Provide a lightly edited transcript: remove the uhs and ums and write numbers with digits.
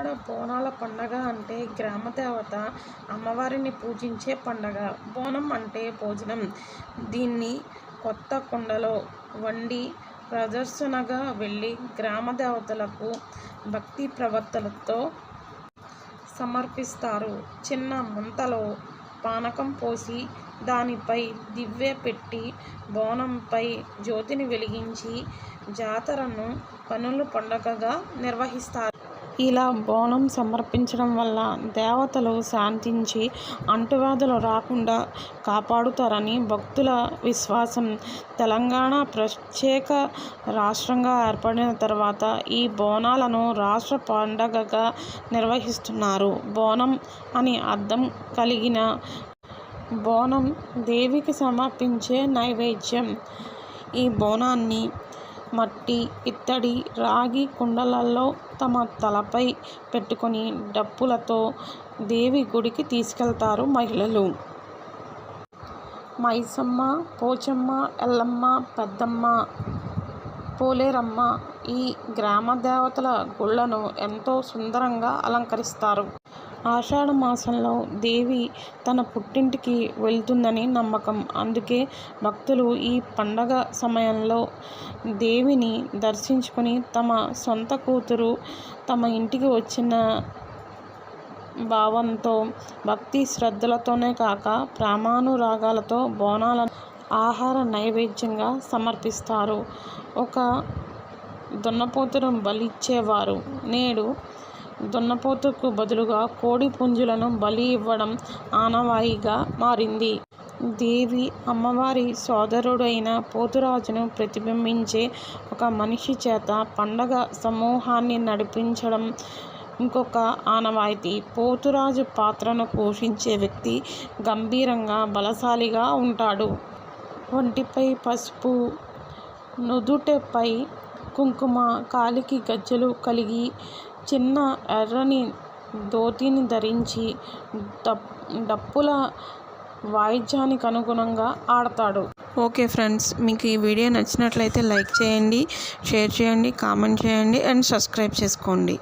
ఇక్కడ బోనాల పండగ అంటే గ్రామదేవత అమ్మవారిని పూజించే పండగ. బోనం అంటే భోజనం. దీన్ని కొత్త కుండలో వండి ప్రదర్శనగా వెళ్ళి గ్రామదేవతలకు భక్తి ప్రవర్తనతో సమర్పిస్తారు. చిన్న ముంతలో పానకం పోసి దానిపై దివ్వె పెట్టి బోనంపై జ్యోతిని వెలిగించి జాతరను కన్నుల పండుగగా నిర్వహిస్తారు. ఇలా బోనం సమర్పించడం వల్ల దేవతలు శాంతించి అంటువ్యాధులు రాకుండా కాపాడుతారని భక్తుల విశ్వాసం. తెలంగాణ ప్రత్యేక రాష్ట్రంగా ఏర్పడిన తర్వాత ఈ బోనాలను రాష్ట్ర పండగగా నిర్వహిస్తున్నారు. బోనం అని అర్థం కలిగిన బోనం దేవికి సమర్పించే నైవేద్యం. ఈ బోనాన్ని మట్టి, ఇత్తడి, రాగి కుండలలో తమ తలపై పెట్టుకొని డప్పులతో దేవి గుడికి తీసుకెళ్తారు మహిళలు. మైసమ్మ, పోచమ్మ, ఎల్లమ్మ, పెద్దమ్మ, పోలేరమ్మ ఈ గ్రామ దేవతల గుళ్లను ఎంతో సుందరంగా అలంకరిస్తారు. ఆషాఢ మాసంలో దేవి తన పుట్టింటికి వెళ్తుందని నమ్మకం. అందుకే భక్తులు ఈ పండగ సమయంలో దేవిని దర్శించుకొని తమ సొంత కూతురు తమ ఇంటికి వచ్చిన భావంతో భక్తి శ్రద్ధలతోనే కాక ప్రేమానురాగాలతో బోనాలను ఆహార నైవేద్యంగా సమర్పిస్తారు. ఒక దున్నపోతును బలిచ్చేవారు. నేడు దున్నపోతుకు బదులుగా కోడి పుంజులను బలి ఇవ్వడం ఆనవాయితీగా మారింది. దేవి అమ్మవారి సోదరుడైన పోతురాజును ప్రతిబింబించే ఒక మనిషి చేత పండగ సమూహాన్ని నడిపించడం ఇంకొక ఆనవాయితీ. పోతురాజు పాత్రను పోషించే వ్యక్తి గంభీరంగా, బలశాలిగా ఉంటాడు. ఒంటిపై పసుపు, నుదుటిపై కుంకుమ, కాలికి గజ్జెలు కలిగి చిన్న ఎర్రని ధోతిని ధరించి డప్పుల వాయిద్యానికి అనుగుణంగా ఆడతాడు. ఓకే ఫ్రెండ్స్, మీకు ఈ వీడియో నచ్చినట్లయితే లైక్ చేయండి, షేర్ చేయండి, కామెంట్ చేయండి అండ్ సబ్స్క్రైబ్ చేసుకోండి.